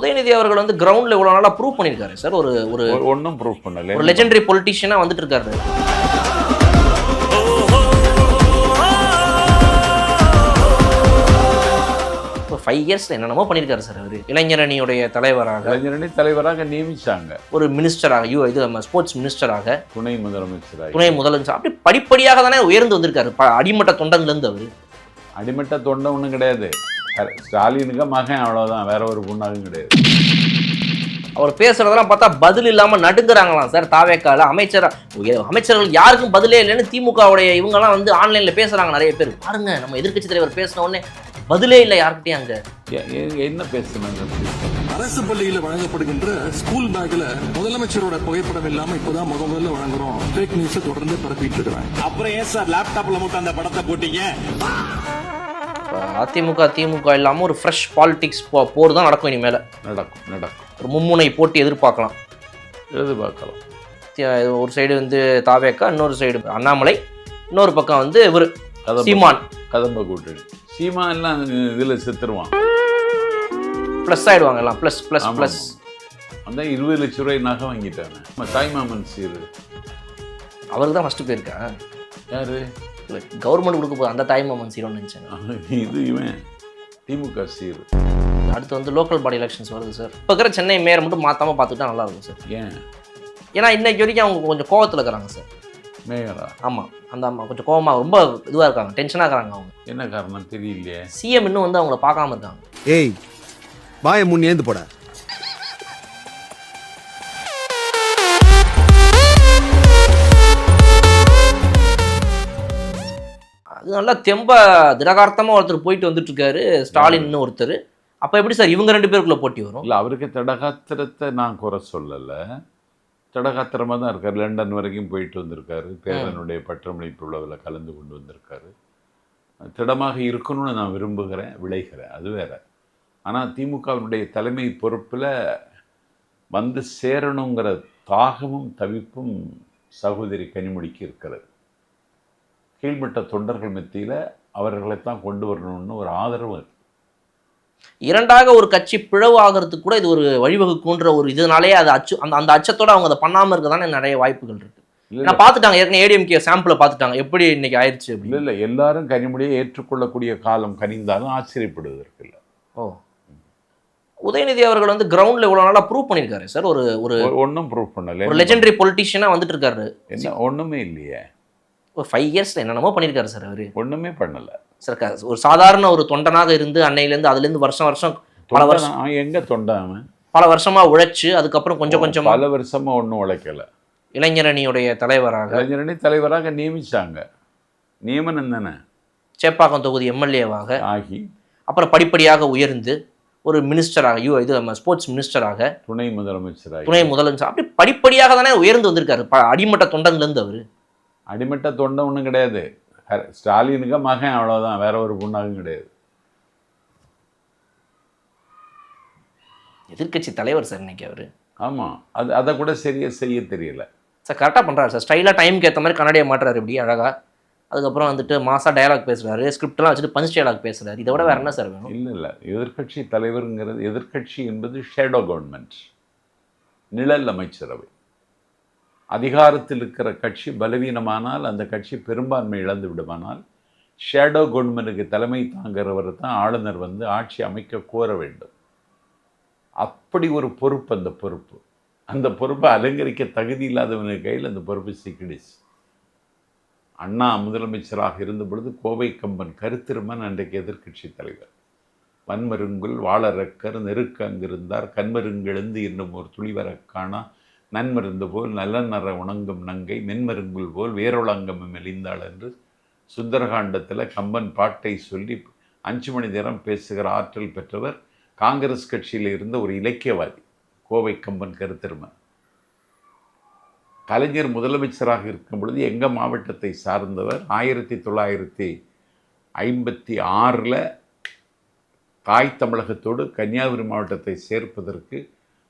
உதயநிதி அவர்கள் வந்து கிரவுண்ட்ல இவ்வளவு நாளா ப்ரூவ் பண்ணிருக்காரு சார். ஒரு ஒரு ஒன்றும் ப்ரூவ் பண்ணல. ஒரு லெஜெண்டரி பொலிட்டிஷியனா வந்துட்டு இருக்காரு. இப்போ 5 இயர்ஸ்ல என்னென்னமோ பண்ணியிருக்காரு சார். அவர் இளைஞரணியுடைய தலைவராக நியமிச்சாங்க. ஒரு மினிஸ்டராக இது நம்ம ஸ்போர்ட்ஸ் மினிஸ்டராக, துணை முதலமைச்சர் அப்படி படிப்படியாக தானே உயர்ந்து வந்திருக்காரு. அடிமட்ட தொண்டன்லேருந்து அவர் அடிமட்ட தொண்டை ஒன்றும் கிடையாது. ஸ்டாலினுக்கு மகன், அவ்வளோதான். வேற ஒரு பொண்ணாகவும் கிடையாது. அவர் பேசுறதெல்லாம் பார்த்தா பதில் இல்லாம நடுங்குறாங்களாம் சார். தாவேக்கால அமைச்சர்கள் யாருக்கும் பதிலே இல்லைன்னு திமுகவுடைய இவங்கெல்லாம் வந்து ஆன்லைன்ல பேசுறாங்க. நிறைய பேர் பாருங்க, நம்ம எதிர்க்கட்சி தலைவர் பேசின உடனே பதிலே இல்லை யார்கிட்டயும். அங்க என்ன பேசுனாங்க? அரசு பள்ளியில வழங்கப்படுகின்ற ஸ்கூல் பேக்ல முதலமைச்சரோட புகைப்படம் இல்லாம இப்பதான் முதல்ல வழங்குறோம். ஃபேக் நியூஸ் தொடர்ந்து பரப்பிட்டு இருக்காங்க. அப்புறம் ஏன் சார் லேப்டாப்ல மட்டும் அந்த படத்தை போட்டீங்க? அதிமுக திமுக இல்லாம ஒரு ஃப்ரெஷ் பாலிடிக்ஸ் போர் தான் நடக்கும். இனிமேல நடக்கும். ஒரு மும்முனை போட்டி எதிர்பார்க்கலாம். ஒரு சைடு வந்து தாவேக்கா, இன்னொரு சைடு அண்ணாமலை, இன்னொரு பக்கம் வந்து இவர் சீமான். கதம்ப கூட்டணி. சீமான் எல்லாம் இதுல செத்துருவான். பிளஸ் ஆயிடுவாங்க எல்லாம். Plus plus plus. அந்த 20 லட்சம் ரூபாய் நகை வாங்கிட்டாங்க. தாய்மாமன் சீரு அவருக்கு தான் ஃபர்ஸ்ட் போயிருக்கா. யாரு? கவர்மெண்ட் கொடுக்க போகுது அந்த தாய்மாமன் சீரோன்னு நினைச்சாங்க. இது இவன் திமுக சீரு. அடுத்து வந்து லோக்கல் பாடி எலெக்ஷன்ஸ் வருது சார். இப்போ இருக்கிற சென்னை மேயரை மட்டும் மாற்றாமல் பார்த்துக்கிட்டா நல்லா இருக்கும் சார். ஏன்னா இன்னைக்கு வரைக்கும் அவங்க கொஞ்சம் கோவத்தில் இருக்கிறாங்க சார். மேயரா? ஆமாம், அந்த அம்மா கொஞ்சம் கோவமாக ரொம்ப இதுவாக இருக்காங்க, டென்ஷனாக இருக்கிறாங்க. அவங்க என்ன காரணம் தெரியலையே. சிஎம் இன்னும் வந்து அவங்கள பார்க்காம இருக்காங்க. ஏய் வாய முன் ஏந்து போட. அது நல்லா தெம்ப திடகார்த்தமாக ஒருத்தர் போயிட்டு வந்துட்டு இருக்காரு, ஸ்டாலின் ஒருத்தர். அப்போ எப்படி சார் இவங்க 2 பேருக்குள்ள போட்டி வரும்? இல்லை, அவருக்கு தடகாத்திரத்தை நான் குறை சொல்லலை. தடகாத்திரமாக தான் இருக்கார். லண்டன் வரைக்கும் போயிட்டு வந்திருக்காரு. பேரனுடைய பட்டமளிப்பு விழாவில் கலந்து கொண்டு வந்திருக்காரு. திடமாக இருக்கணும்னு நான் விளைகிறேன். அது வேற. ஆனால் திமுகவினுடைய தலைமை பொறுப்பில் வந்து சேரணுங்கிற தாகமும் தவிப்பும் சகோதரி கனிமொழிக்கு இருக்கிறது. கீழ்மட்ட தொண்டர்கள் மத்தியில் அவர்களைத்தான் கொண்டு வரணும்னு ஒரு ஆதரவு இருக்கு. இரண்டாக ஒரு கட்சி பிளவு ஆகிறதுக்கு கூட இது ஒரு வழிவகுக்குன்ற ஒரு இதனாலே அது அந்த அச்சத்தோட அவங்க அதை பண்ணாமல் இருக்க தானே நிறைய வாய்ப்புகள் இருக்கு. நான் பார்த்துட்டாங்க, ஏற்கனவே ஏடிஎம்கே சாம்பிளை பார்த்துட்டாங்க எப்படி இன்னைக்கு ஆயிடுச்சு. இல்லை, எல்லாரும் கனிமொழியை ஏற்றுக்கொள்ளக்கூடிய காலம் கனிந்தாலும் ஆச்சரியப்படுவதற்கு இல்லை. உதயநிதி அவர்கள் வந்து கிரவுண்ட்ல இவ்வளவு நாளா ப்ரூவ் பண்ணிருக்காரு சார். ஒரு ஒன்றும் ப்ரூவ் பண்ணல. ஒரு லெஜெண்டரி பொலிட்டிஷியனா வந்துட்டு இருக்காரு. என்ன ஒண்ணுமே இல்லையே. ஒரு 5 இயர்ஸ்ல என்னென்னமோ பண்ணிருக்காரு சார். அவரு ஒண்ணுமே பண்ணல சார். ஒரு சாதாரண ஒரு தொண்டனாக இருந்து அன்னையிலேருந்து அதுலேருந்து வருஷம் பல வருஷம் எங்க தொண்டாம பல வருஷமா உழைச்சு அதுக்கப்புறம் கொஞ்சம் கொஞ்சமா பல வருஷமா ஒன்றும் உழைக்கல. இளைஞரணியுடைய தலைவராக நியமிச்சாங்க. நியமனம் தானே. சேப்பாக்கம் தொகுதி எம்எல்ஏவாக ஆகி அப்புறம் படிப்படியாக உயர்ந்து ஒரு மினிஸ்டராக, இது நம்ம ஸ்போர்ட்ஸ் மினிஸ்டராக, துணை முதலமைச்சர் அப்படி படிப்படியாக தானே உயர்ந்து வந்திருக்காரு. அடிமட்ட தொண்டன்லேருந்து அவர் அடிமட்ட தொண்டை ஒன்றும் கிடையாது. ஸ்டாலினுக்கு மகன், அவ்வளோதான். வேற ஒரு பொண்ணாகவும் கிடையாது. எதிர்கட்சி தலைவர் சார் இன்னைக்கு அவர். ஆமாம், அதை கூட சரியாக செய்ய தெரியல சார். கரெக்டாக பண்ணுறாரு சார். ஸ்டைலாக டைமுக்கு ஏற்ற மாதிரி கண்ணாடியை மாட்டுறாரு இப்படி அழகாக. அதுக்கப்புறம் வந்துட்டு மாசா டயலாக் பேசுகிறாரு, ஸ்கிரிப்டெலாம் வச்சுட்டு பஞ்ச் டயலாக் பேசுகிறாரு. இதை விட வேற என்ன சார் வேணும்? இல்லை, எதிர்கட்சி தலைவருங்கிறது, எதிர்கட்சி என்பது ஷேடோ கவர்மெண்ட், நிழல் அமைச்சரவை. அதிகாரத்தில் இருக்கிற கட்சி பலவீனமானால், அந்த கட்சி பெரும்பான்மை இழந்து விடுமானால், ஷேடோ கவர்மெண்ட்டுக்கு தலைமை தாங்கிறவர் தான் ஆளுநர் வந்து ஆட்சி அமைக்க கோர வேண்டும். அப்படி ஒரு பொறுப்பு. அந்த பொறுப்பை அலங்கரிக்க தகுதி இல்லாதவனுக்கு கையில் அந்த பொறுப்பு சிக்கிடுச்சு. அண்ணா முதலமைச்சராக இருந்த பொழுது கோவை கம்பன் கருத்திருமன் அன்றைக்கு எதிர்கட்சி தலைவர். வன்மருங்குல் வாழறக்கர் நெருக்க அங்கிருந்தார், கண்மருங்கெழுந்து என்னும் ஒரு துளிவர காணா, நன்மருந்து போல் நல்ல நற உணங்கும் நங்கை, மென்மருங்குல் போல் வேரொளங்கம் மெலிந்தாள் என்று சுந்தரகாண்டத்தில் கம்பன் பாட்டை சொல்லி 5 மணி நேரம் பேசுகிற ஆற்றல் பெற்றவர். காங்கிரஸ் கட்சியில் இருந்த ஒரு இலக்கியவாதி கோவை கம்பன் கருத்திருமன். கலைஞர் முதலமைச்சராக இருக்கும் பொழுது எங்கள் மாவட்டத்தை சார்ந்தவர் 1956 தாய் தமிழகத்தோடு கன்னியாகுமரி மாவட்டத்தை சேர்ப்பதற்கு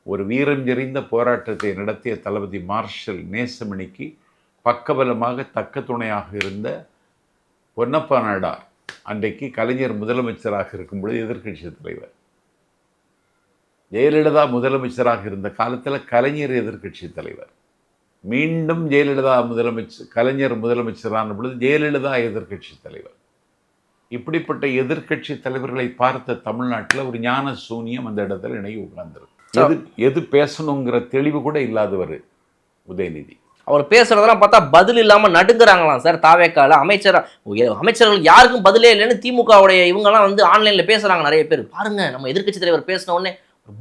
ஒரு வீரம் எறிந்த போராட்டத்தை நடத்திய தளபதி மார்ஷல் நேசமணிக்கு பக்கபலமாக தக்க துணையாக இருந்த பொன்னப்பா நாடார் அன்றைக்கு கலைஞர் முதலமைச்சராக இருக்கும் பொழுது எதிர்க்கட்சி தலைவர். ஜெயலலிதா முதலமைச்சராக இருந்த காலத்தில் கலைஞர் எதிர்க்கட்சி தலைவர், மீண்டும் ஜெயலலிதா கலைஞர் முதலமைச்சரான பொழுது ஜெயலலிதா எதிர்க்கட்சி தலைவர். இப்படிப்பட்ட எதிர்க்கட்சி தலைவர்களை பார்த்த தமிழ்நாட்டில் ஒரு ஞான சூன்யம் அந்த இடத்துல இணைய உட்கார்ந்துருக்கு. எது பேசணுங்கிற தெளிவு கூட இல்லாதவர் உதயநிதி. அவர் பேசுறதெல்லாம் பார்த்தா பதில் இல்லாம நடுங்குறாங்களாம் சார். தாவேக்கால அமைச்சர்கள் யாருக்கும் பதிலே இல்லைன்னு திமுகவுடைய இவங்கெல்லாம் வந்து ஆன்லைன்ல பேசுறாங்க நிறைய பேர். பாருங்க, நம்ம எதிர்க்கட்சி தலைவர் பேசின உடனே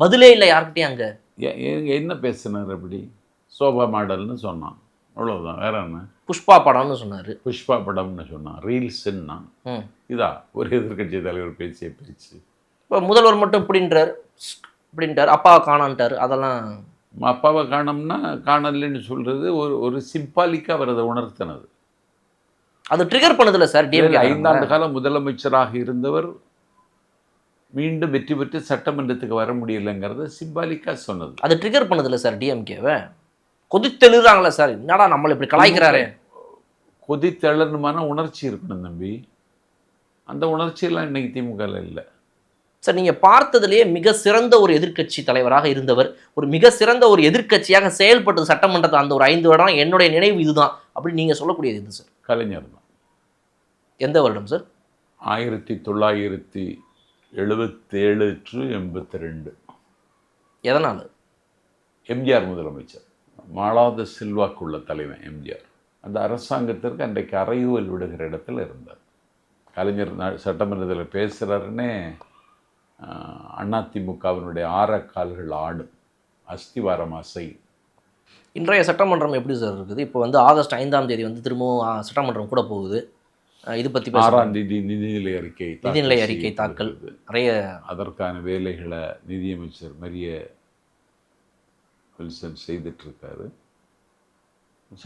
பதிலே இல்லை யார்கிட்டயும். அங்க என்ன பேசினார்? அப்படி சோபா மாடல்னு சொன்னான், அவ்வளவுதான். வேற என்ன? புஷ்பா படம்னு சொன்னாரு. புஷ்பா படம்னு சொன்னான், ரீல்ஸ்ன்னா. இதா ஒரு எதிர்க்கட்சி தலைவர் பேசிய பேச்சு. இப்போ முதல்வர் மட்டும் இப்படின்ட்டார், அப்பாவை காணான்ட்டார். அதெல்லாம் அப்பாவை காணோம்னா காணலன்னு சொல்றது ஒரு சிம்பாலிக்கா வரதை உணர்த்தினது. அது ட்ரிகர் பண்ணுதில்ல சார். 5 ஆண்டு காலம் முதலமைச்சராக இருந்தவர் மீண்டும் வெற்றி பெற்று சட்டமன்றத்துக்கு வர முடியலைங்கிறத சிம்பாலிக்கா சொன்னது. அது ட்ரிகர் பண்ணுதில்ல சார் டிஎம்கேவை. கொதித்தெழுறாங்களே சார், என்னடா நம்மளை இப்படி கலாய்க்கிறாரு. கொதித்தெழணுமான உணர்ச்சி இருக்கணும் தம்பி. அந்த உணர்ச்சியெல்லாம் இன்னைக்கு திமுகவில் இல்லை சார். நீங்கள் பார்த்ததுலேயே மிக சிறந்த ஒரு எதிர்க்கட்சி தலைவராக இருந்தவர், ஒரு மிக சிறந்த ஒரு எதிர்க்கட்சியாக செயல்பட்டது சட்டமன்றத்தில் அந்த ஒரு 5 வருடம். என்னுடைய நினைவு இதுதான் அப்படின்னு நீங்கள் சொல்லக்கூடியது எது சார்? கலைஞர் தான். எந்த வருடம் சார்? 1977 to 82. எதனால்? எம்ஜிஆர் முதலமைச்சர், மாளாத செல்வாக்குள்ள தலைவன் எம்ஜிஆர். அந்த அரசாங்கத்திற்கு அன்றைக்கு அறைகூவல் விடுகிற இடத்துல இருந்தார். கலைஞர் சட்டமன்றத்தில் பேசுகிறாருன்னே அதிமுகவினுடைய ஆரக்கால்கள் ஆடும், அஸ்திவாரம் அசை. இன்றைய சட்டமன்றம் எப்படி சார் இருக்குது? இப்போ வந்து ஆகஸ்ட் 5ஆம் தேதி வந்து திரும்பவும் சட்டமன்றம் கூட போகுது. இது பற்றி 6ஆம் தேதி நிதிநிலை அறிக்கை தாக்கல். நிறைய அதற்கான வேலைகளை நிதியமைச்சர் மரிய வில்சன் செய்துட்ருக்காரு.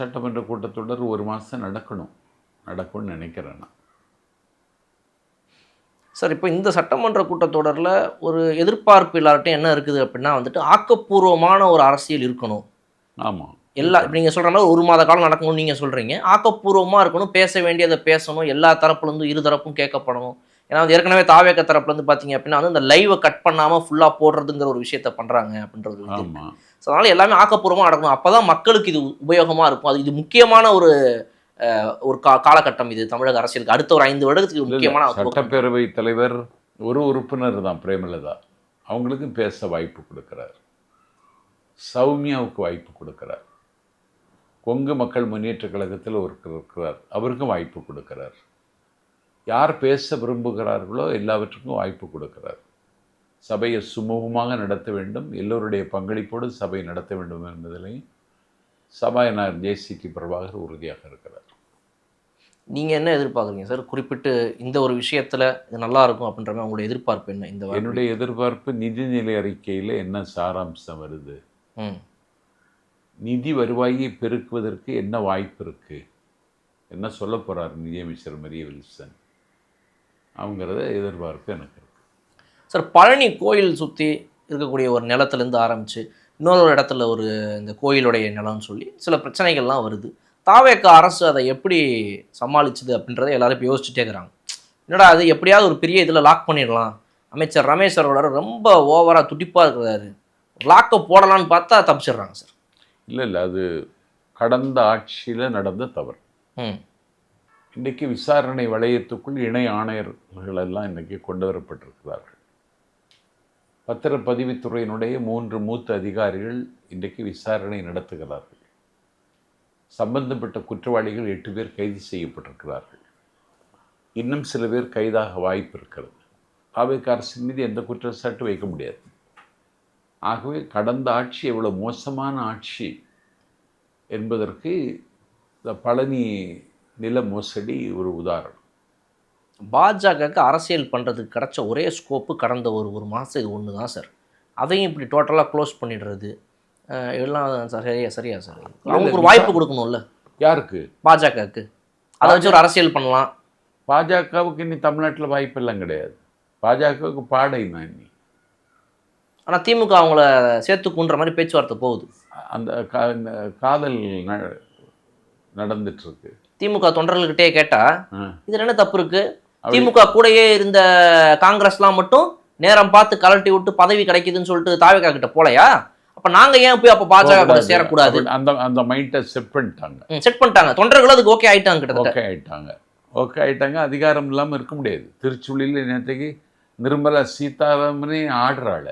சட்டமன்ற கூட்டத்தொடர் 1 மாதம் நடக்கும்னு நினைக்கிறேன் நான். சார், இப்போ இந்த சட்டமன்ற கூட்டத்தொடரில் ஒரு எதிர்பார்ப்பு எல்லார்ட்டையும் என்ன இருக்குது அப்படின்னா வந்துட்டு ஆக்கப்பூர்வமான ஒரு அரசியல் இருக்கணும். ஆமாம், இப்போ நீங்கள் சொல்கிற மாதிரி 1 மாத காலம் நடக்கணும்னு நீங்கள் சொல்கிறீங்க. ஆக்கப்பூர்வமாக இருக்கணும், பேச வேண்டியதை பேசணும், எல்லா தரப்புலேருந்து இரு தரப்பும் கேட்கப்படணும். ஏன்னா வந்து ஏற்கனவே தாவேக்க தரப்புலேருந்து பார்த்தீங்க அப்படின்னா வந்து இந்த லைவை கட் பண்ணாமல் ஃபுல்லாக போடுறதுங்கிற ஒரு விஷயத்த பண்ணுறாங்க அப்படின்றது. ஸோ அதனால் எல்லாமே ஆக்கப்பூர்வமாக நடக்கணும். அப்போ தான் மக்களுக்கு இது உபயோகமாக இருக்கும். அது இது முக்கியமான ஒரு காலகட்டம். இது தமிழக அரசியலுக்கு அடுத்த ஒரு 5 வருடத்துக்கு முக்கியமான. சட்டப்பேரவை தலைவர் ஒரு உறுப்பினர் தான், பிரேமலதா. அவங்களுக்கும் பேச வாய்ப்பு கொடுக்கிறார். சௌமியாவுக்கு வாய்ப்பு கொடுக்கிறார். கொங்கு மக்கள் முன்னேற்ற கழகத்தில் ஒருத்தர் இருக்கிறார், அவருக்கும் வாய்ப்பு கொடுக்கிறார். யார் பேச விரும்புகிறார்களோ எல்லாவற்றுக்கும் வாய்ப்பு கொடுக்கிறார். சபையை சுமூகமாக நடத்த வேண்டும், எல்லோருடைய பங்களிப்போடு சபை நடத்த வேண்டும் என்பதிலையும் சபாநாயகர் ஜேசிக்கு பிரபாகர் உறுதியாக இருக்கிறார். நீங்கள் என்ன எதிர்பார்க்குறீங்க சார்? குறிப்பிட்டு இந்த ஒரு விஷயத்தில் இது நல்லா இருக்கும் அப்படின்ற மாதிரி உங்களுடைய எதிர்பார்ப்பு என்ன? என்னுடைய எதிர்பார்ப்பு நிதிநிலை அறிக்கையில் என்ன சாராம்சம் வருது, நிதி வருவாயை பெருக்குவதற்கு என்ன வாய்ப்பு இருக்குது, என்ன சொல்ல போகிறார் நிதியமைச்சர் மரிய வில்சன், அவங்கிறத எதிர்பார்ப்பு எனக்கு இருக்குது சார். பழனி கோயில் சுற்றி இருக்கக்கூடிய ஒரு நிலத்துலேருந்து ஆரம்பித்து இன்னொரு இடத்துல ஒரு இந்த கோயிலுடைய நிலம்னு சொல்லி சில பிரச்சனைகள்லாம் வருது. தாவேக்க அரசு அதை எப்படி சமாளிச்சுது அப்படின்றத எல்லாரும் இப்போ யோசிச்சுட்டே இருக்கிறாங்க. என்னடா அது எப்படியாவது ஒரு பெரிய இதில் லாக் பண்ணிடலாம், அமைச்சர் ரமேஷ் அவரோட ரொம்ப ஓவராக துடிப்பாக இருக்கிறாரு, லாக்கை போடலான்னு பார்த்தா தப்பிச்சிடுறாங்க சார். இல்லை, அது கடந்த ஆட்சியில் நடந்த தவறு. இன்றைக்கு விசாரணை வளையத்துக்குள் இணை ஆணையர்கள் எல்லாம் இன்றைக்கி கொண்டு வரப்பட்டிருக்கிறார்கள். பத்திரப்பதிவுத்துறையினுடைய 3 மூத்த அதிகாரிகள் இன்றைக்கு விசாரணை நடத்துகிறார்கள். சம்பந்தப்பட்ட குற்றவாளிகள் 8 பேர் கைது செய்யப்பட்டிருக்கிறார்கள். இன்னும் சில பேர் கைதாக வாய்ப்பு இருக்கிறது. தாவேக்க அரசின் மீது எந்த குற்றச்சாட்டு வைக்க முடியாது. ஆகவே கடந்த ஆட்சி எவ்வளோ மோசமான ஆட்சி என்பதற்கு இந்த பழனி நில மோசடி ஒரு உதாரணம். பாஜகவுக்கு அரசியல் பண்ணுறதுக்கு கிடச்ச ஒரே ஸ்கோப்பு கடந்த ஒரு மாதம் இது ஒன்று தான் சார். அதையும் இப்படி டோட்டலாக க்ளோஸ் பண்ணிடுறது எல்லாம் சரியா சார்? அவங்களுக்கு ஒரு வாய்ப்பு கொடுக்கணும்ல. யாருக்கு? பாஜகவுக்கு. அதை வச்சு ஒரு அரசியல் பண்ணலாம். பாஜகவுக்கு இன்னி தமிழ்நாட்டில் வாய்ப்பெல்லாம் கிடையாது. பாஜகவுக்கு பாடை தான் இன்னி. ஆனால் திமுக அவங்கள சேர்த்துக்குன்ற மாதிரி பேச்சுவார்த்தை போகுது. அந்த காதல் நடந்துட்டுருக்கு. திமுக தொண்டர்கள்கிட்டே கேட்டால் இதில் என்ன தப்பு இருக்குது? திமுக கூடயே இருந்த காங்கிரஸ்லாம் மட்டும் நேரம் பார்த்து கலட்டி விட்டு பதவி கிடைக்குதுன்னு சொல்லிட்டு தாவேகா கிட்ட போலையா? அப்ப நாங்க ஏன் போய் அப்ப பாஜக கூட சேரக்கூடாது? அந்த மைண்டை செட் பண்ணிட்டாங்க. செட் பண்ணிட்டாங்க. தொண்டர்களும் அதுக்கு ஓகே ஆயிட்டாங்க. கிட்டத்தட்ட ஓகே ஆயிட்டாங்க. அதிகாரம் இல்லாமல் இருக்க முடியாது. திருச்சுழியில் நேற்றுக்கு நிர்மலா சீதாராமனே ஆடுறாள்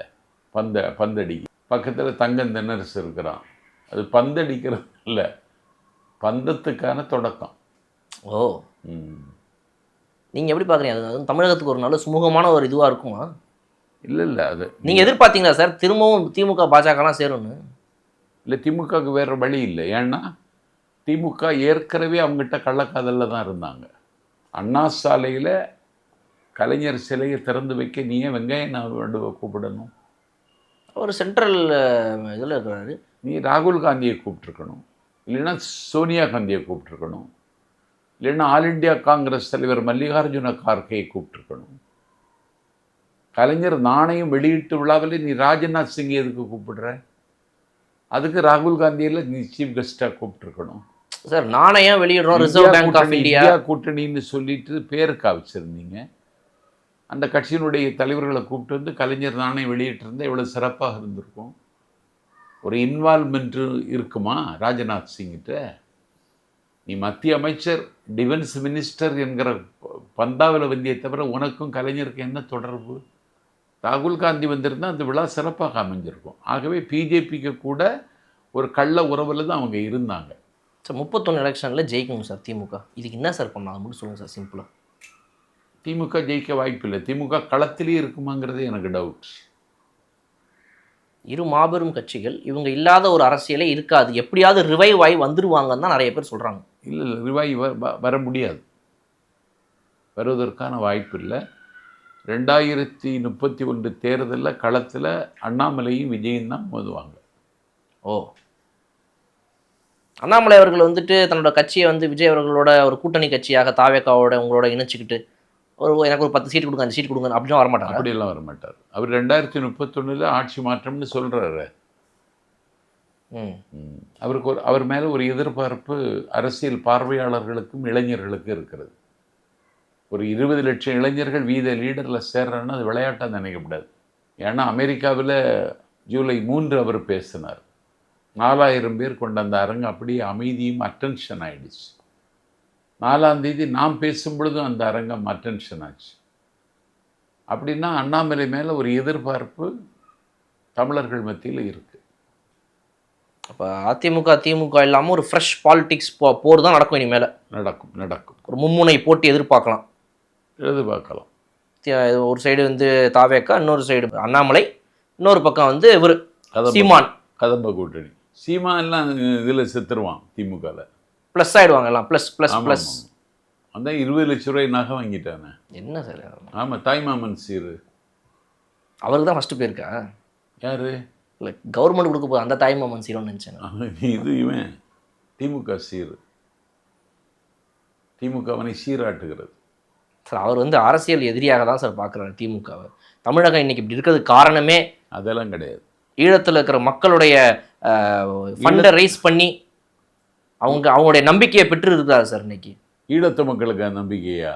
பந்தடி. பக்கத்தில் தங்கம் தென்னரசு இருக்கிறான். அது பந்தடிக்கிறது இல்லை, பந்தத்துக்கான தொடக்கம். ஓ, நீங்க எப்படி பாக்குறீங்க? அது தமிழகத்துக்கு ஒரு நல்ல சுமூகமான ஒரு இதுவா இருக்குமா? இல்லை அது நீங்க எதிர்பார்த்தீங்களா சார் திரும்பவும் திமுக பாஜகலாம் சேரும்னு? இல்லை, திமுகவுக்கு வேறு வழி இல்லை. ஏன்னா திமுக ஏற்கனவே அவங்ககிட்ட கள்ளக்காதலில் தான் இருந்தாங்க. அண்ணா சாலையில் கலைஞர் சிலையை திறந்து வைக்க நீ ஏன் வெங்காய நாயுடுவை கூப்பிடணும்? ஒரு சென்ட்ரல் இதில் இருக்கிறாரு. நீ ராகுல் காந்தியை கூப்பிட்ருக்கணும், இல்லைன்னா சோனியா காந்தியை கூப்பிட்ருக்கணும், இல்லைன்னா ஆல் இண்டியா காங்கிரஸ் தலைவர் மல்லிகார்ஜுன கார்கேயை கூப்பிட்ருக்கணும். கலைஞர் நாணயம் வெளியீட்டு விழாவில் நீ ராஜ்நாத் சிங் எதுக்கு கூப்பிடுற? அதுக்கு ராகுல் காந்தியில் நீ சீஃப் கெஸ்ட்டாக கூப்பிட்ருக்கணும். சார் நாணயம் வெளியிடுறோம், ரிசர்வ் பேங்க் ஆஃப் இந்தியா கூட்டணின்னு சொல்லிட்டு பேருக்கா வச்சுருந்தீங்க. அந்த கட்சியினுடைய தலைவர்களை கூப்பிட்டு வந்து கலைஞர் நாணயம் வெளியிட்டிருந்தால் எவ்வளோ சிறப்பாக இருந்திருக்கும். ஒரு இன்வால்மெண்ட்டு இருக்குமா ராஜ்நாத் சிங்கிட்ட? நீ மத்திய அமைச்சர், டிஃபென்ஸ் மினிஸ்டர் என்கிற பந்தாவில் வந்தியை தவிர உனக்கும் கலைஞருக்கு என்ன தொடர்பு? ராகுல் காந்தி வந்திருந்தால் அந்த விழா சிறப்பாக அமைஞ்சிருக்கும். ஆகவே பிஜேபிக்கு கூட ஒரு கள்ள உறவில் தான் அவங்க இருந்தாங்க. சார் 31 எலெக்ஷனில் ஜெயிக்கணும் சார் திமுக. இதுக்கு என்ன சார் பண்ணாங்க மட்டும் சொல்லுங்கள் சார் சிம்பிளாக. திமுக ஜெயிக்க வாய்ப்பில்லை. திமுக களத்திலே இருக்குமாங்கிறதே எனக்கு டவுட். இரு மாபெரும் கட்சிகள், இவங்க இல்லாத ஒரு அரசியலே இருக்காது, எப்படியாவது ரிவைவ் ஆகி வந்துருவாங்கன்னு தான் நிறைய பேர் சொல்கிறாங்க. இல்லை, ரிவைவ் வர முடியாது, வருவதற்கான வாய்ப்பு இல்லை. 2031 தேர்தலில் களத்தில் அண்ணாமலையும் விஜயும் தான் மோதுவாங்க. ஓ, அண்ணாமலை அவர்கள் வந்துட்டு தன்னோட கட்சியை வந்து விஜய் அவர்களோட ஒரு கூட்டணி கட்சியாக தாவேகாவோட உங்களோட இணைச்சிக்கிட்டு எனக்கு ஒரு 10 சீட் கொடுங்க, 5 சீட் கொடுங்க அப்படின்னு வரமாட்டாங்க. அப்படியெல்லாம் வரமாட்டார். அவர் 2031 ஆட்சி மாற்றம்னு சொல்கிறாரு. அவர் மேலே ஒரு எதிர்பார்ப்பு அரசியல் பார்வையாளர்களுக்கும் இளைஞர்களுக்கும் இருக்கிறது. ஒரு 20 லட்சம் இளைஞர்கள் வீத லீடரில் சேர்றேன்னா அது விளையாட்டாக நினைக்கப்படாது. ஏன்னா அமெரிக்காவில் ஜூலை 3 அவர் பேசினார். 4000 பேர் கொண்ட அந்த அரங்கு அப்படியே அமைதியும் அட்டென்ஷன் ஆகிடுச்சு. 4ஆம் தேதி நாம் பேசும் பொழுதும் அந்த அரங்கம் அட்டென்ஷன் ஆச்சு. அப்படின்னா அண்ணாமலை மேலே ஒரு எதிர்பார்ப்பு தமிழர்கள் மத்தியில் இருக்குது. அப்போ அதிமுக திமுக இல்லாமல் ஒரு ஃப்ரெஷ் பாலிடிக்ஸ் போர் தான் நடக்கும் இனிமேல். நடக்கும். ஒரு மும்முனை போட்டி எதிர்பார்க்கலாம். ஒரு சைடு வந்து தாவேக்கா, இன்னொரு சைடு அண்ணாமலை, இன்னொரு பக்கம் வந்து இவர் சீமான். கதம்ப கூட்டணி. சீமான்லாம் இதில் செத்துருவான் திமுகவில். ப்ளஸ் ஆகிடுவாங்க எல்லாம். ப்ளஸ் அந்த 20 லட்ச ரூபாய் நகை வாங்கிட்டானே. என்ன சார்? ஆமாம், தாய்மாமன் சீரு அவருக்கு தான் ஃபஸ்ட்டு போயிருக்கா. யார்? இல்லை, கவர்மெண்ட் கொடுக்க போகுது அந்த தாய்மாமன் சீரோன்னு நினச்சேன். இது இவன் திமுக சீரு. திமுக அவனை சீராட்டுகிறது சார். அவர் வந்து அரசியல் எதிரியாக தான் சார் பார்க்குறாரு திமுகவை. தமிழகம் இன்னைக்கு இப்படி இருக்கிறதுக்கு காரணமே அதெல்லாம் கிடையாது. ஈழத்தில் இருக்கிற மக்களுடைய ஃபண்டை ரைஸ் பண்ணி அவங்களுடைய நம்பிக்கையை பெற்று இருக்கிறாரு சார் இன்னைக்கு. ஈழத்து மக்களுக்கு நம்பிக்கையா?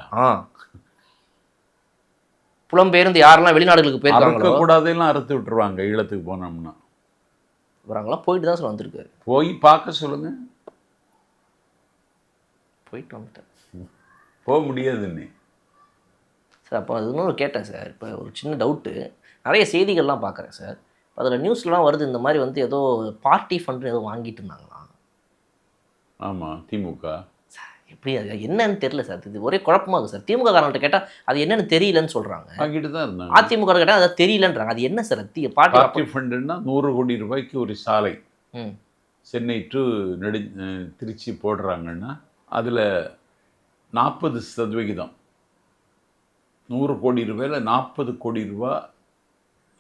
புலம்பெயர்ந்து யாரெல்லாம் வெளிநாடுகளுக்கு போயிருக்காங்களோ கூடாதெல்லாம் அறுத்து விட்டுருவாங்க. ஈழத்துக்கு போனோம்னா அவங்களாம் போயிட்டு தான் சார் வந்திருக்காரு. போய் பார்க்க சொல்லுங்க. போயிட்டு வந்துட்டேன். போக முடியாதுன்னு சார். அப்போ அது இன்னொரு கேட்டேன் சார். இப்போ ஒரு சின்ன டவுட்டு, நிறைய செய்திகள்லாம் பார்க்குறேன் சார். அதில் நியூஸ்லாம் வருது இந்த மாதிரி வந்து ஏதோ பார்ட்டி ஃபண்டு ஏதோ வாங்கிட்டு இருந்தாங்களாம். ஆமாம், திமுக. எப்படி அது என்னன்னு தெரியல சார். இது ஒரே குழப்பமாக இருக்குது சார். திமுக காரங்கள்ட்ட கேட்டால் அது என்னன்னு தெரியலன்னு சொல்கிறாங்க. வாங்கிட்டு தான் இருந்தாங்க. அதிமுக கேட்டால் அது தெரியலன்றாங்க. அது என்ன சார்? பார்ட்டி ஃபண்டுன்னா 100 கோடி ரூபாய்க்கு ஒரு சாலை சென்னை டு திருச்சி போடுறாங்கன்னா அதில் 40% 100 கோடி ரூபாயில் 40 கோடி ரூபா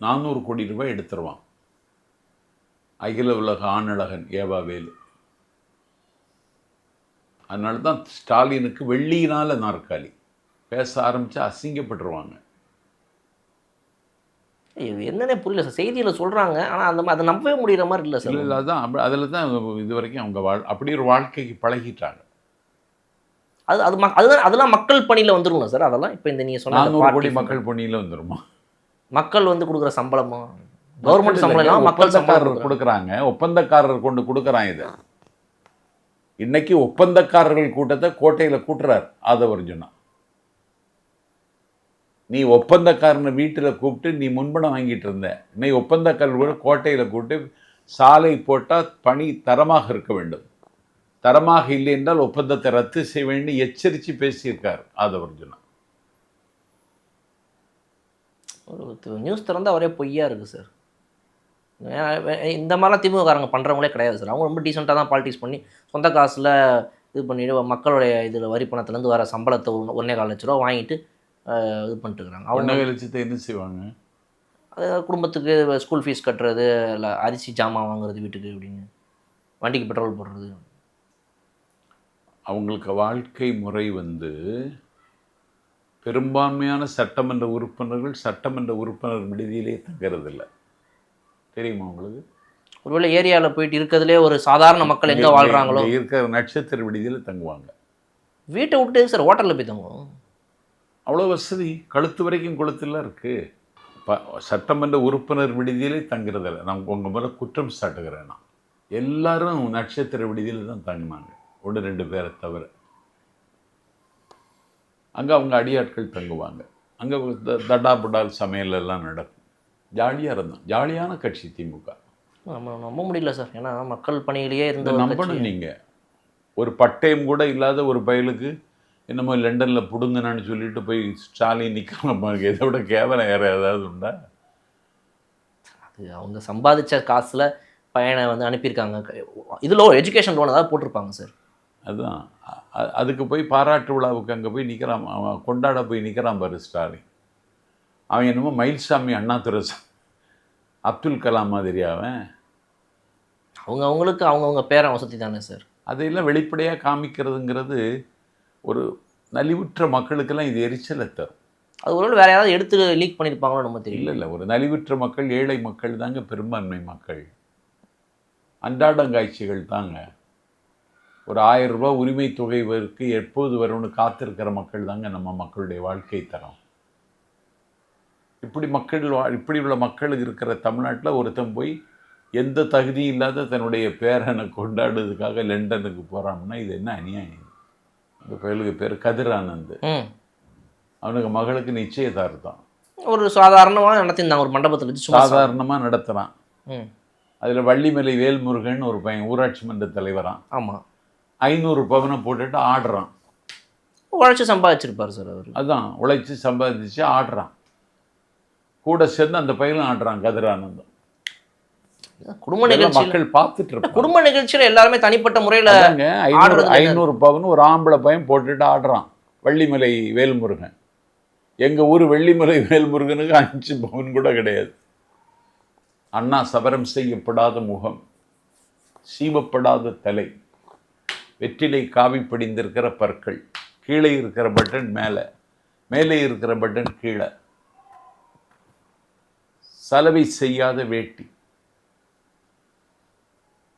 400 கோடி ரூபாய் எடுத்துருவான் அகில உலக ஆணழகன் ஏவாவேலு. அதனால தான் ஸ்டாலினுக்கு வெள்ளியினால் நாற்காலி பேச ஆரம்பித்தா அசிங்கப்பட்டுருவாங்க. என்னன்னே புரியல சார். செய்தியில் சொல்கிறாங்க, ஆனால் அந்த அதை நம்பவே முடிகிற மாதிரி இல்லை சார். இல்லை, அதுதான் அதில் தான் இது வரைக்கும் அவங்க அப்படி ஒரு வாழ்க்கைக்கு பழகிட்டாங்க. அதுதான் அதெல்லாம் மக்கள் பணியில் வந்துருங்களா சார்? அதெல்லாம் இப்போ இந்த நீங்கள் சொன்ன 400 கோடி மக்கள் பணியில் வந்துருமா? மக்கள் வந்து கொடுக்குற சம்பளமா, கவர்மெண்ட் சம்பளம் இல்லாம மக்கள் சம்பளம் ஒப்பந்தக்காரர் கொடுக்குறாங்க, ஒப்பந்தக்காரர் கொண்டு கொடுக்குறான். இது இன்னைக்கு ஒப்பந்தக்காரர்கள் கூட்டத்தை கோட்டையில் கூட்டுறார் ஆதவர்ஜுனா. நீ ஒப்பந்தக்காரனை வீட்டில் கூப்பிட்டு நீ முன்பணம் வாங்கிட்டு இருந்த, நீ ஒப்பந்தக்காரர்கள் கோட்டையில் கூப்பிட்டு சாலை போட்டால் பணி தரமாக இருக்க வேண்டும், தரமாக இல்லை என்றால் ஒப்பந்தத்தை ரத்து செய்ய வேண்டும் எச்சரித்து பேசியிருக்கார் ஆதவர்ஜுனா. ஒரு நியூஸ் திறந்தா ஒரே பொய்யா இருக்குது சார். இந்த மாதிரிலாம் திமுககாரங்க பண்ணுறவங்களே கிடையாது சார். அவங்க ரொம்ப டீசெண்டாக தான் பாலிடிக்ஸ் பண்ணி சொந்த காசில் இது பண்ணிவிட்டு மக்களுடைய இதில் வரி பணத்துலேருந்து வர சம்பளத்தை 1.25 லட்ச ரூபா வாங்கிட்டு இது பண்ணிட்டு இருக்கிறாங்க. அவங்க 1.25 லட்சத்தை என்ன செய்வாங்க? அது குடும்பத்துக்கு ஸ்கூல் ஃபீஸ் கட்டுறது, இல்லை அரிசி ஜாமான் வாங்குறது வீட்டுக்கு அப்படின்னு, வண்டிக்கு பெட்ரோல் போடுறது. அவங்களுக்கு வாழ்க்கை முறை வந்து பெரும்பான்மையான சட்டமன்ற உறுப்பினர்கள் விடுதியிலே தங்கிறதில்ல. தெரியுமா உங்களுக்கு? ஒருவேளை ஏரியாவில் போயிட்டு இருக்கிறதுலே ஒரு சாதாரண மக்கள் எங்கே வாழ்கிறாங்களோ இருக்கிற நட்சத்திர விடுதியில் தங்குவாங்க. வீட்டை விட்டு சார் ஹோட்டலில் போய் தங்குவோம். அவ்வளோ வசதி, கழுத்து வரைக்கும் கொளுத்துலாம் இருக்குது. சட்டமன்ற உறுப்பினர் விடுதியிலே தங்குறதில்ல. நான் உங்கள் மேலே குற்றம் சாட்டுகிறேன். நான் எல்லாரும் நட்சத்திர விடுதியில் தான் தங்கினாங்க, 1-2 பேரை தவிர. அங்கே அவங்க அடியாட்கள் தங்குவாங்க. அங்கே தடாபுடால் சமையல் எல்லாம் நடக்கும். ஜாலியாக இருந்தோம். ஜாலியான கட்சி திமுக. நம்ம நம்ப முடியல சார். ஏன்னா மக்கள் பணியிலேயே இருந்த நம்பணும். நீங்கள் ஒரு பட்டயம் கூட இல்லாத ஒரு பயலுக்கு என்னமோ லண்டனில் பிடுங்கனான்னு சொல்லிட்டு போய் ஸ்டாலின் நிற்கலாம். இதை விட கேவலம் வேறு ஏதாவது உண்டா? அது அவங்க சம்பாதிச்ச காசில் பையனை வந்து அனுப்பியிருக்காங்க. இதில் ஒரு எஜுகேஷன் லோன் ஏதாவது போட்டிருப்பாங்க சார். அதுதான். அதுக்கு போய் பாராட்டு விழாவுக்கு அங்கே போய் நிற்கிறான், அவன் கொண்டாட போய் நிற்கிறான் பாரு ஸ்டாலின். அவன் என்னமோ மயில்சாமி அண்ணாதுரை அப்துல் கலாம் மாதிரி. அவன் அவங்களுக்கு அவங்கவுங்க பேரை வசதி தானே சார். அதையெல்லாம் வெளிப்படையாக காமிக்கிறதுங்கிறது ஒரு நலிவுற்ற மக்களுக்கெல்லாம் இது எரிச்சலை தரும். அது ஒரு வேறு யாராவது எடுத்து லீக் பண்ணியிருப்பாங்களோ நம்ம தெரியல. இல்லை, ஒரு நலிவுற்ற மக்கள், ஏழை மக்கள் தாங்க பெரும்பான்மை மக்கள். அன்றாடங்காட்சிகள் தாங்க. ஒரு 1000 ரூபா உரிமை தொகை எப்போது வரும்னு காத்திருக்கிற மக்கள் தாங்க நம்ம மக்களுடைய வாழ்க்கை தரம். இப்படி உள்ள மக்கள் இருக்கிற தமிழ்நாட்டில் ஒருத்தன் போய் எந்த தகுதி இல்லாத தன்னுடைய பேரனை கொண்டாடுறதுக்காக லண்டனுக்கு போகிறான்னா இது என்ன அநியாயம்? அந்த பயலுக்கு பேர் கதிர் ஆனந்த். அவனுக்கு மகளுக்கு நிச்சயதார்த்தம் ஒரு சாதாரணமாக நடத்திருந்தாங்க, ஒரு மண்டபத்தில் வச்சு சாதாரணமாக நடத்துகிறான். அதில் வள்ளிமலை வேல்முருகன் ஒரு பையன் ஊராட்சி மன்ற தலைவரான். ஆமாம், 500 பவனை போட்டுட்டு ஆடுறான். உழைச்சி சம்பாதிச்சிருப்பார் சார் அவர். அதுதான், உழைச்சி சம்பாதிச்சு ஆடுறான். கூட சேர்ந்து அந்த பையனும் ஆடுறான் கதிரானந்தம். குடும்ப நிகழ்ச்சி மக்கள் பார்த்துட்டு இருப்பாங்க. குடும்ப நிகழ்ச்சியில் எல்லாருமே தனிப்பட்ட முறையில் 500 பவன் ஒரு ஆம்பளை பையன் போட்டுட்டு ஆடுறான். வள்ளிமலை வேல்முருகன். எங்கள் ஊர் வெள்ளிமலை வேல்முருகனுக்கு 5 பவன் கூட கிடையாது. அண்ணா சபரம் செய்யப்படாத முகம், சீவப்படாத தலை, வெற்றிலை காவி படிந்திருக்கிற பற்கள், கீழே இருக்கிற பட்டன் மேலே இருக்கிற பட்டன் கீழே, சலவை செய்யாத வேட்டி,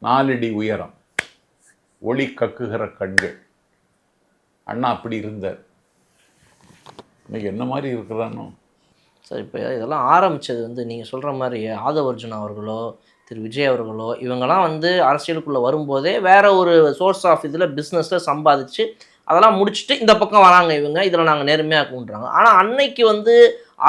4 அடி உயரம், ஒளி கக்குகிற கண்கள். அண்ணா அப்படி இருந்தார். இன்னைக்கு என்ன மாதிரி இருக்கிறானோ சார். இப்போ இதெல்லாம் ஆரம்பித்தது வந்து நீங்கள் சொல்கிற மாதிரி ஆதவர்ஜுனா அவர்களோ திரு விஜய் அவர்களோ இவங்கெல்லாம் வந்து அரசியலுக்குள்ளே வரும்போதே வேற ஒரு சோர்ஸ் ஆஃப் இதில் பிஸ்னஸில் சம்பாதிச்சு அதெல்லாம் முடிச்சுட்டு இந்த பக்கம் வராங்க இவங்க, இதில் நாங்கள் நேர்மையாக்குன்றாங்க. ஆனால் அன்னைக்கு வந்து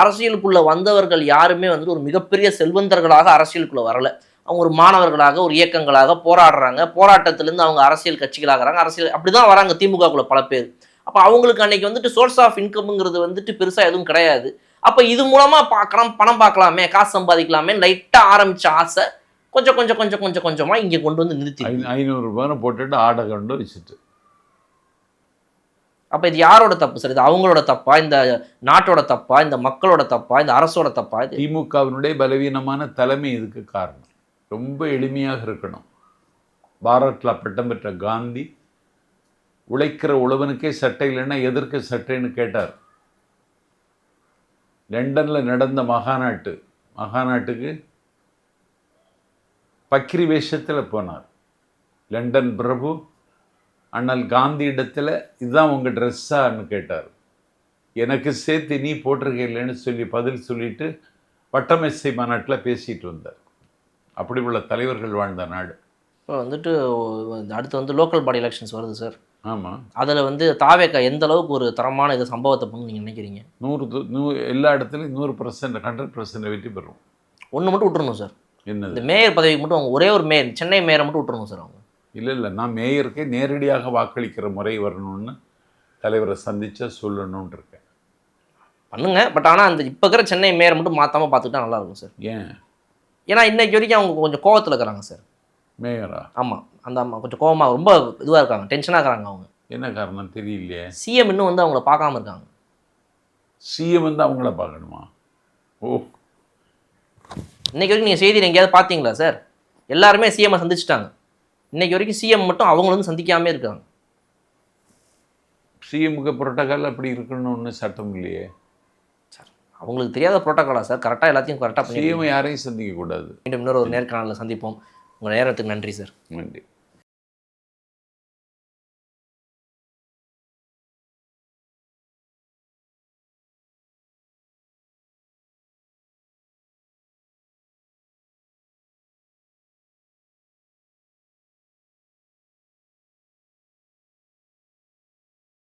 அரசியலுக்குள்ளே வந்தவர்கள் யாருமே வந்து ஒரு மிகப்பெரிய செல்வந்தர்களாக அரசியலுக்குள்ளே வரலை. அவங்க ஒரு மாணவர்களாக, ஒரு இயக்கங்களாக போராடுறாங்க. போராட்டத்திலேருந்து அவங்க அரசியல் கட்சிகளாகிறாங்க. அரசியல் அப்படி தான் வராங்க திமுகக்குள்ள பல பேர். அப்போ அவங்களுக்கு அன்னைக்கு வந்துட்டு சோர்ஸ் ஆஃப் இன்கம்ங்கிறது வந்துட்டு பெருசாக எதுவும் கிடையாது. அப்போ இது மூலமாக பார்க்கலாம், பணம் பார்க்கலாமே, காசு சம்பாதிக்கலாமே லைட்டாக ஆரம்பித்த ஆசை கொஞ்சமாக இங்கே கொண்டு வந்து நிறுத்தி 500 ரூபாய் போட்டுட்டு ஆடை கொண்டு வச்சுட்டு. அப்போ இது யாரோட தப்பு சார்? இது அவங்களோட தப்பா, இந்த நாட்டோட தப்பா, இந்த மக்களோட தப்பா, இந்த அரசோட தப்பா? இது திமுகவினுடைய பலவீனமான தலைமை இதுக்கு காரணம். ரொம்ப எளிமையாக இருக்கணும். பாரத்ல பட்டம் பெற்ற காந்தி உழைக்கிற உழவனுக்கே சட்டை இல்லைன்னா எதற்கு சட்டைன்னு கேட்டார். லண்டனில் நடந்த மகாநாட்டுக்கு பக்கிரி வேஷத்தில் போனார். லண்டன் பிரபு அண்ணல் காந்தி இடத்துல இதுதான் உங்கள் ட்ரெஸ்ஸான்னு கேட்டார். எனக்கு சேர்த்து நீ போட்டிருக்க இல்லைன்னு சொல்லி பதில் சொல்லிட்டு வட்டமெஸ்ஸை மாநாட்டில் பேசிட்டு வந்தார். அப்படி உள்ள தலைவர்கள் வாழ்ந்த நாடு. இப்போ வந்துட்டு அடுத்து வந்து லோக்கல் பாடி எலெக்ஷன்ஸ் வருது சார். ஆமாம். அதில் வந்து தாவேக்கா எந்த அளவுக்கு ஒரு தரமான இது சம்பவத்தை பண்ணு நீங்கள் நினைக்கிறீங்க? 100 எல்லா இடத்துலையும் 100%, 100% வெற்றி பெறும். ஒன்று மட்டும் விட்டுறணும் சார். என்னது? இந்த மேயர் பதவிக்கு மட்டும் அவங்க ஒரே ஒரு மேயர், சென்னை மேயரை மட்டும் விட்டுறணும் சார் அவங்க. இல்லை, நான் மேயருக்கே நேரடியாக வாக்களிக்கிற முறை வரணும்னு தலைவரை சந்திச்சா சொல்லணும்னு இருக்கேன். பண்ணுங்க. பட் ஆனால் அந்த இப்போ இருக்கிற சென்னை மேயரை மட்டும் மாற்றாமல் பார்த்துக்கிட்டா நல்லா இருக்கும் சார். ஏன்? ஏன்னா இன்னைக்கு வரைக்கும் அவங்க கொஞ்சம் கோவத்தில் இருக்கிறாங்க சார். மேயரா? ஆமாம், அந்த அம்மா கொஞ்சம் கோவமாக ரொம்ப இதுவாக இருக்காங்க, டென்ஷனாக இருக்கிறாங்க அவங்க. என்ன காரணம் தெரியலையே. சிஎம் இன்னும் வந்து அவங்கள பார்க்காம இருக்காங்க. சிஎம் வந்து அவங்கள பார்க்கணுமா? ஓ, இன்னைக்கு வரைக்கும் நீங்கள் செய்தியில் எங்கேயாவது பார்த்தீங்களா சார்? எல்லாருமே சிஎம்மை சந்திச்சிட்டாங்க. இன்னைக்கு வரைக்கும் சிஎம் மட்டும் அவங்கள வந்து சந்திக்காமே இருக்காங்க. சிஎம்முக்கு புரோட்டோக்கால் அப்படி இருக்கணும்னு சட்டம் இல்லையே. அவங்களுக்கு தெரியாத புரோட்டோக்காலா சார்? கரெக்டாக எல்லாத்தையும் கரெக்டாக பண்ணி சிஎம் யாரையும் சந்திக்கக்கூடாது. மீண்டும் இன்னொரு நேர்காணலில் சந்திப்போம். உங்கள் நேரத்துக்கு நன்றி சார். நன்றி.